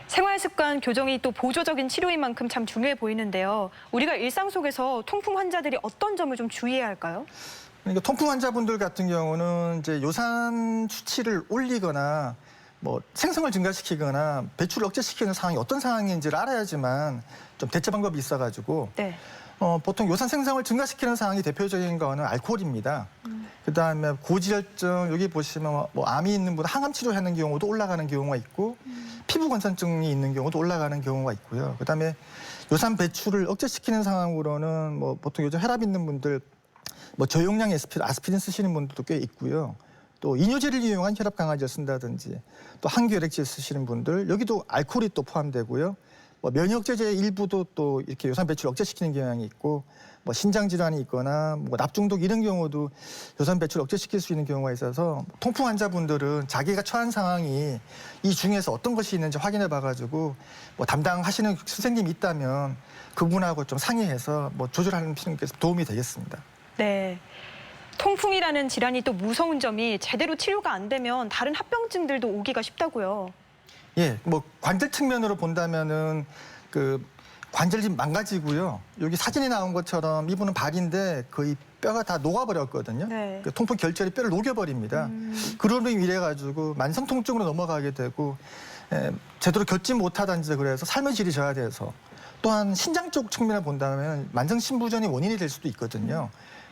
생활습관 교정이 또 보조적인 치료인 만큼 참 중요해 보이는데요. 우리가 일상 속에서 통풍 환자들이 어떤 점을 좀 주의해야 할까요? 그러니까 통풍 환자분들 같은 경우는 이제 요산 수치를 올리거나 뭐 생성을 증가시키거나 배출을 억제시키는 상황이 어떤 상황인지를 알아야지만 좀 대처 방법이 있어가지고 네. 보통 요산 생성을 증가시키는 상황이 대표적인 거는 알코올입니다. 그다음에 고지혈증 여기 보시면 뭐 암이 있는 분 항암 치료하는 경우도 올라가는 경우가 있고 피부 건선증이 있는 경우도 올라가는 경우가 있고요. 그다음에 요산 배출을 억제시키는 상황으로는 뭐 보통 요즘 혈압 있는 분들 뭐 저용량 아스피린 쓰시는 분들도 꽤 있고요. 또 이뇨제를 이용한 혈압 강화제를 쓴다든지 또 항기혈액제 쓰시는 분들 여기도 알코올이 또 포함되고요. 뭐 면역제제 일부도 또 이렇게 요산 배출 억제시키는 경향이 있고 뭐 신장 질환이 있거나 뭐 납중독 이런 경우도 요산 배출 억제시킬 수 있는 경우가 있어서 통풍 환자분들은 자기가 처한 상황이 이 중에서 어떤 것이 있는지 확인해 봐가지고 뭐 담당하시는 선생님이 있다면 그분하고 좀 상의해서 뭐 조절하는 필요가 도움이 되겠습니다. 네. 통풍이라는 질환이 또 무서운 점이 제대로 치료가 안 되면 다른 합병증들도 오기가 쉽다고요. 예, 뭐 관절 측면으로 본다면은 그 관절이 망가지고요. 여기 사진에 나온 것처럼 이분은 발인데 거의 뼈가 다 녹아버렸거든요. 네. 그 통풍 결절이 뼈를 녹여버립니다. 그러로 인해 가지고 만성 통증으로 넘어가게 되고 제대로 걷지 못하든지 그래서 삶의 질이 저하돼서 또한 신장 쪽 측면을 본다면 만성 신부전이 원인이 될 수도 있거든요.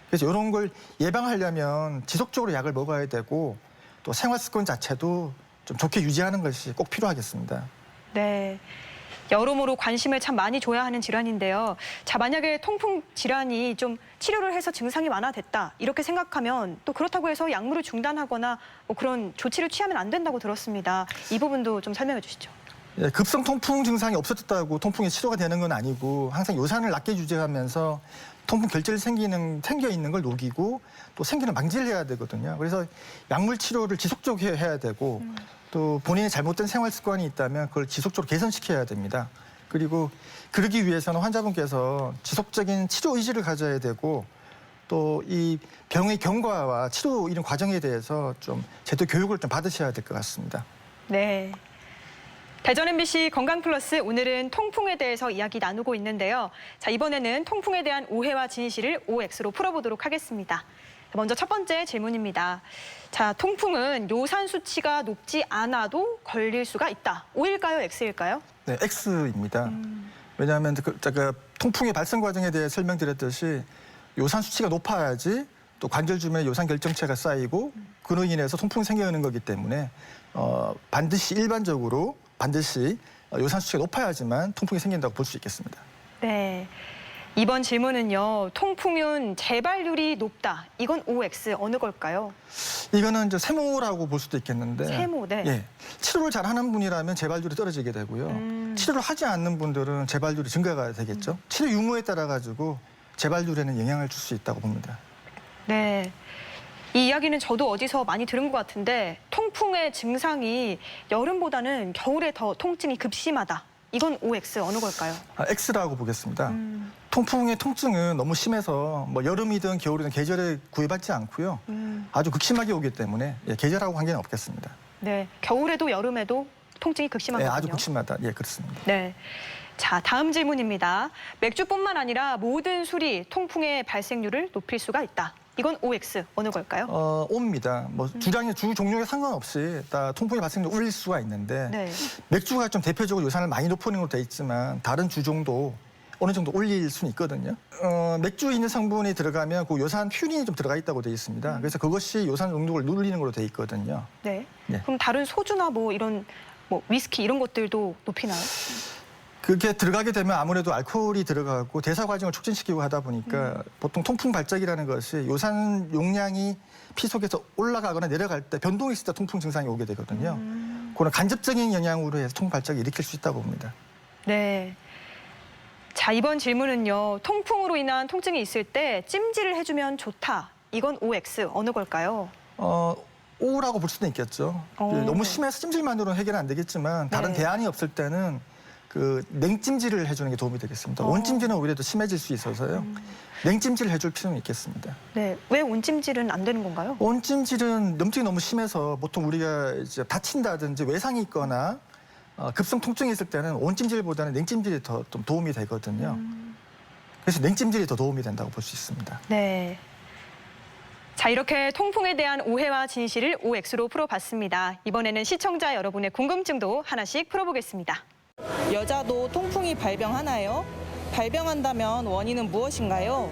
그래서 이런 걸 예방하려면 지속적으로 약을 먹어야 되고 또 생활 습관 자체도 좀 좋게 유지하는 것이 꼭 필요하겠습니다. 네. 여러모로 관심을 참 많이 줘야 하는 질환인데요. 자, 만약에 통풍 질환이 좀 치료를 해서 증상이 완화됐다 이렇게 생각하면 또 그렇다고 해서 약물을 중단하거나 뭐 그런 조치를 취하면 안 된다고 들었습니다. 이 부분도 좀 설명해 주시죠. 예, 급성 통풍 증상이 없어졌다고 통풍이 치료가 되는 건 아니고 항상 요산을 낮게 유지하면서 통풍 결절이 생겨 있는 걸 녹이고 또 생기는 방지를 해야 되거든요. 그래서 약물 치료를 지속적으로 해야 되고 또 본인의 잘못된 생활 습관이 있다면 그걸 지속적으로 개선시켜야 됩니다. 그리고 그러기 위해서는 환자분께서 지속적인 치료 의지를 가져야 되고 또 이 병의 경과와 치료 이런 과정에 대해서 좀 제대로 교육을 좀 받으셔야 될 것 같습니다. 네. 대전 MBC 건강플러스 오늘은 통풍에 대해서 이야기 나누고 있는데요. 자, 이번에는 통풍에 대한 오해와 진실을 OX로 풀어보도록 하겠습니다. 먼저 첫 번째 질문입니다. 자, 통풍은 요산 수치가 높지 않아도 걸릴 수가 있다. O일까요, X일까요? 네, X입니다. 왜냐하면 제가 통풍의 발생 과정에 대해 설명드렸듯이 요산 수치가 높아야지 또 관절 주변에 요산 결정체가 쌓이고 그로 인해서 통풍이 생겨나는 거기 때문에 반드시 일반적으로 요산 수치가 높아야지만 통풍이 생긴다고 볼 수 있겠습니다. 네. 이번 질문은요. 통풍은 재발률이 높다. 이건 OX 어느 걸까요? 이거는 이제 세모라고 볼 수도 있겠는데. 세모, 네. 예, 치료를 잘하는 분이라면 재발률이 떨어지게 되고요. 치료를 하지 않는 분들은 재발률이 증가가 되겠죠. 치료 유무에 따라 가지고 재발률에는 영향을 줄 수 있다고 봅니다. 네. 이 이야기는 저도 어디서 많이 들은 것 같은데 통풍의 증상이 여름보다는 겨울에 더 통증이 급심하다. 이건 OX 어느 걸까요? X라고 보겠습니다. 통풍의 통증은 너무 심해서 뭐 여름이든 겨울이든 계절에 구애받지 않고요. 아주 극심하게 오기 때문에 계절하고 관계는 없겠습니다. 네, 겨울에도 여름에도 통증이 극심한 네, 거군요. 아주 극심하다. 예, 그렇습니다. 네. 자, 다음 질문입니다. 맥주뿐만 아니라 모든 술이 통풍의 발생률을 높일 수가 있다. 이건 OX 어느 걸까요? O입니다. 뭐 주량의 주 종류에 상관없이 다 통풍이 발생해서 울릴 수가 있는데 네. 맥주가 좀 대표적으로 요산을 많이 높이는 걸로 돼 있지만 다른 주종도 어느 정도 올릴 수는 있거든요. 맥주에 있는 성분이 들어가면 그 요산 퓨린이 좀 들어가 있다고 돼 있습니다. 그래서 그것이 요산 농도를 눌리는 걸로 돼 있거든요. 네. 네. 그럼 다른 소주나 뭐 이런 뭐 위스키 이런 것들도 높이나요? 그게 들어가게 되면 아무래도 알코올이 들어가고 대사 과정을 촉진시키고 하다 보니까 보통 통풍 발작이라는 것이 요산 용량이 피 속에서 올라가거나 내려갈 때 변동이 있을 때 통풍 증상이 오게 되거든요. 그런 간접적인 영향으로 해서 통풍 발작을 일으킬 수 있다고 봅니다. 네. 자, 이번 질문은요. 통풍으로 인한 통증이 있을 때 찜질을 해주면 좋다. 이건 OX 어느 걸까요? O라고 볼 수는 있겠죠. 너무 심해서 찜질만으로는 해결은 안 되겠지만 다른 네. 대안이 없을 때는 그 냉찜질을 해주는 게 도움이 되겠습니다. 온찜질은 오히려 더 심해질 수 있어서요. 냉찜질을 해줄 필요는 있겠습니다. 네. 왜 온찜질은 안 되는 건가요? 온찜질은 염증이 너무 심해서 보통 우리가 이제 다친다든지 외상이 있거나 급성 통증이 있을 때는 온찜질보다는 냉찜질이 더 좀 도움이 되거든요. 그래서 냉찜질이 더 도움이 된다고 볼 수 있습니다. 네. 자, 이렇게 통풍에 대한 오해와 진실을 OX로 풀어봤습니다. 이번에는 시청자 여러분의 궁금증도 하나씩 풀어보겠습니다. 여자도 통풍이 발병하나요? 발병한다면 원인은 무엇인가요?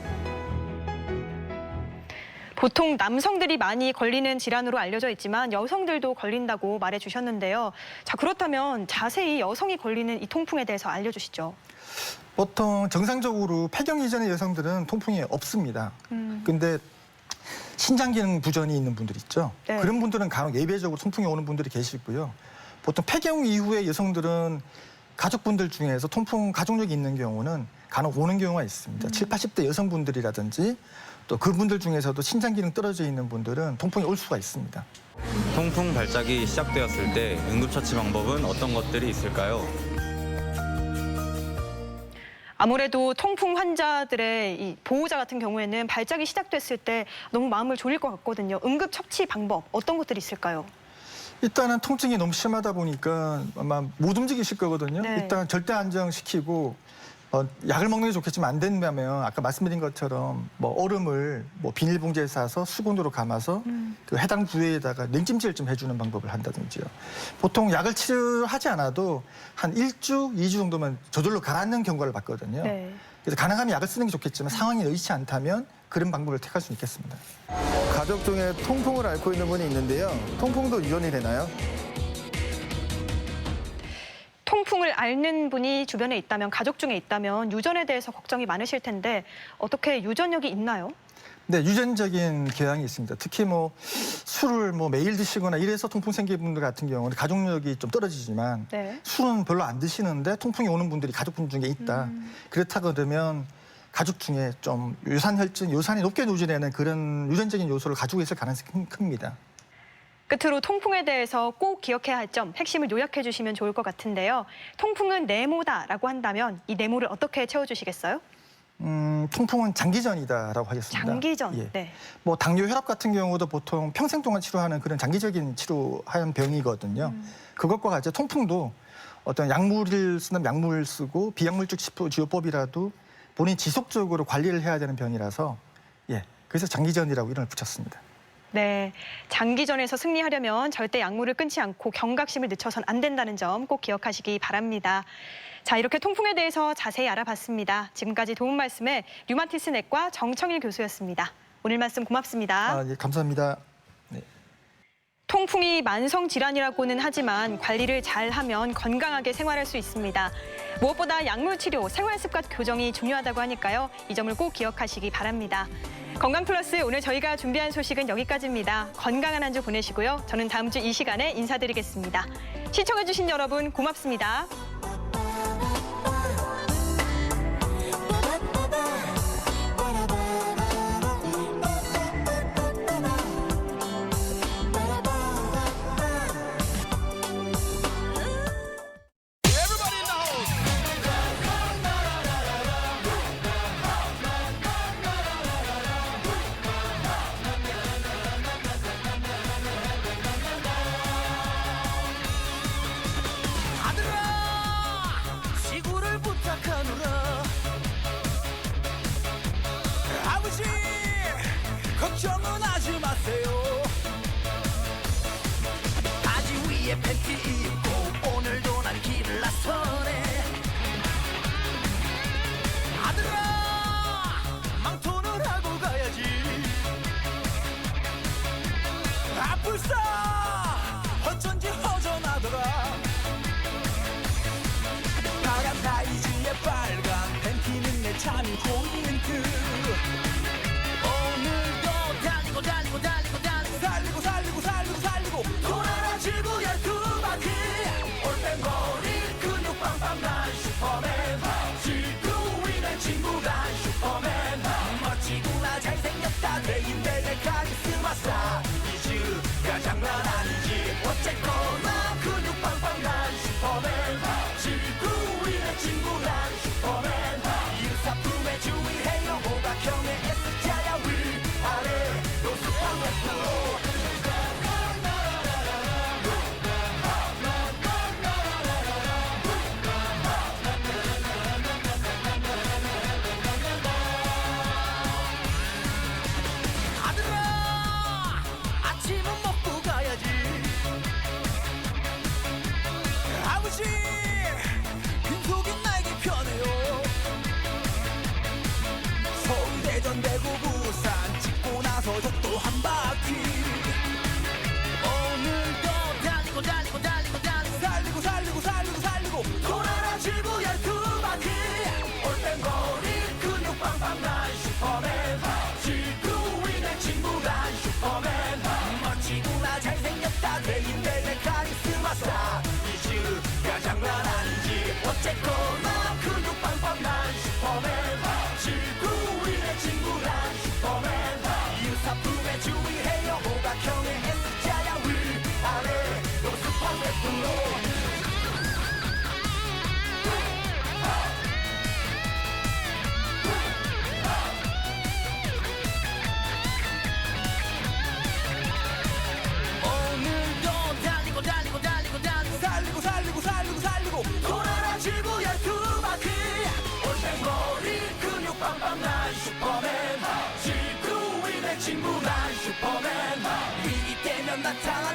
보통 남성들이 많이 걸리는 질환으로 알려져 있지만 여성들도 걸린다고 말해주셨는데요. 자, 그렇다면 자세히 여성이 걸리는 이 통풍에 대해서 알려주시죠. 보통 정상적으로 폐경 이전의 여성들은 통풍이 없습니다. 근데 신장 기능 부전이 있는 분들 있죠. 네. 그런 분들은 간혹 예외적으로 통풍이 오는 분들이 계시고요. 보통 폐경 이후에 여성들은 가족분들 중에서 통풍 가족력이 있는 경우는 간혹 오는 경우가 있습니다. 70, 80대 여성분들이라든지 또 그분들 중에서도 신장 기능 떨어져 있는 분들은 통풍이 올 수가 있습니다. 통풍 발작이 시작되었을 때 응급처치 방법은 어떤 것들이 있을까요? 아무래도 통풍 환자들의 이 보호자 같은 경우에는 발작이 시작됐을 때 너무 마음을 졸일 것 같거든요. 응급처치 방법 어떤 것들이 있을까요? 일단은 통증이 너무 심하다 보니까 아마 못 움직이실 거거든요. 네. 일단 절대 안정시키고 약을 먹는 게 좋겠지만 안 된다면 아까 말씀드린 것처럼 뭐 얼음을 뭐 비닐봉지에 싸서 수건으로 감아서 그 해당 부위에다가 냉찜질을 좀 해주는 방법을 한다든지요. 보통 약을 치료하지 않아도 한 1주, 2주 정도면 저절로 가라앉는 경과를 봤거든요. 네. 그래서 가능하면 약을 쓰는 게 좋겠지만 상황이 여의치 않다면 그런 방법을 택할 수 있겠습니다. 가족 중에 통풍을 앓고 있는 분이 있는데요. 통풍도 유전이 되나요? 통풍을 앓는 분이 주변에 있다면, 가족 중에 있다면 유전에 대해서 걱정이 많으실 텐데 어떻게 유전력이 있나요? 네, 유전적인 경향이 있습니다. 특히 뭐 술을 뭐 매일 드시거나 이래서 통풍 생기는 분들 같은 경우는 가족력이 좀 떨어지지만 네. 술은 별로 안 드시는데 통풍이 오는 분들이 가족분 중에 있다. 그렇다 그러면 가족 중에 좀 요산혈증, 요산이 높게 누진되는 그런 유전적인 요소를 가지고 있을 가능성이 큽니다. 끝으로 통풍에 대해서 꼭 기억해야 할 점, 핵심을 요약해 주시면 좋을 것 같은데요. 통풍은 네모다라고 한다면 이 네모를 어떻게 채워주시겠어요? 통풍은 장기전이다라고 하겠습니다. 장기전. 예. 네. 뭐 당뇨, 혈압 같은 경우도 보통 평생 동안 치료하는 그런 장기적인 치료하는 병이거든요. 그것과 같이 통풍도 어떤 약물을 쓰는 약물을 쓰고 비약물적 치료법이라도 본인이 지속적으로 관리를 해야 되는 병이라서 그래서 장기전이라고 이름을 붙였습니다. 네, 장기전에서 승리하려면 절대 약물을 끊지 않고 경각심을 늦춰선 안 된다는 점 꼭 기억하시기 바랍니다. 자, 이렇게 통풍에 대해서 자세히 알아봤습니다. 지금까지 도움 말씀에 류마티스 내과 정청일 교수였습니다. 오늘 말씀 고맙습니다. 예, 감사합니다. 통풍이 만성 질환이라고는 하지만 관리를 잘하면 건강하게 생활할 수 있습니다. 무엇보다 약물 치료, 생활 습관 교정이 중요하다고 하니까요. 이 점을 꼭 기억하시기 바랍니다. 건강 플러스 오늘 저희가 준비한 소식은 여기까지입니다. 건강한 한 주 보내시고요. 저는 다음 주 이 시간에 인사드리겠습니다. 시청해주신 여러분 고맙습니다. 아들아 위에 팬티 입고 오늘도 난 길을 나서네. 아들아 망토를 하고 가야지. 아플싸 어쩐지 허전하더라. 파란 사이즈의 빨간 팬티는 내 참이 포인트. 오늘도 달리고 달리고 달리고 달리고 달리고 달리고 달리고 달리고 돌아라 지구 12바퀴. 올빼머리 근육 빵빵 난 슈퍼맨. 지구 위의 친구 난 슈퍼맨. 멋지구나 잘생겼다 대인배 내 카리스마 스타. 이즈가 장난 아니지. 어쨌거나 근육 빵빵 난 슈퍼맨. 지구 위의 친구 난 슈퍼맨. 유사품에 주의해요. 오각형의 S자야 위아래 노스팡 웨스트로. 아들아 아침은 먹고 가야지. 아버지 빈속이 나에게 편해요. 서울 대전 대구 부산 찍고 나서 저 또 한 바퀴. 오늘도 달리고 달리고 달리고 달리고 달리고 달리고 달리고 달리고 돌아라 지구 12바퀴. 올빼머리 근육 빵빵 난 슈퍼맨. 지구 위의 친구 난 슈퍼맨. 멋지구나 잘생겼다 대인배 내 카리스마 스타. 이즈가 장난 아니지. 어쨌거나 근육 빵빵 난 슈퍼맨. 지구 위의 친구 난 슈퍼맨. 유사품에 주의해요. 오각형의 S자야 위아래 노스팡 웨스트로. 오늘도 달리고 달리고 달리고 달리고 달리고 달리고 달리고 달리고 돌아라 지구 12바퀴. 올빼머리 근육 빵빵 난 슈퍼맨. 지구 위의 친구 난 슈퍼맨. 위기 때면 나타나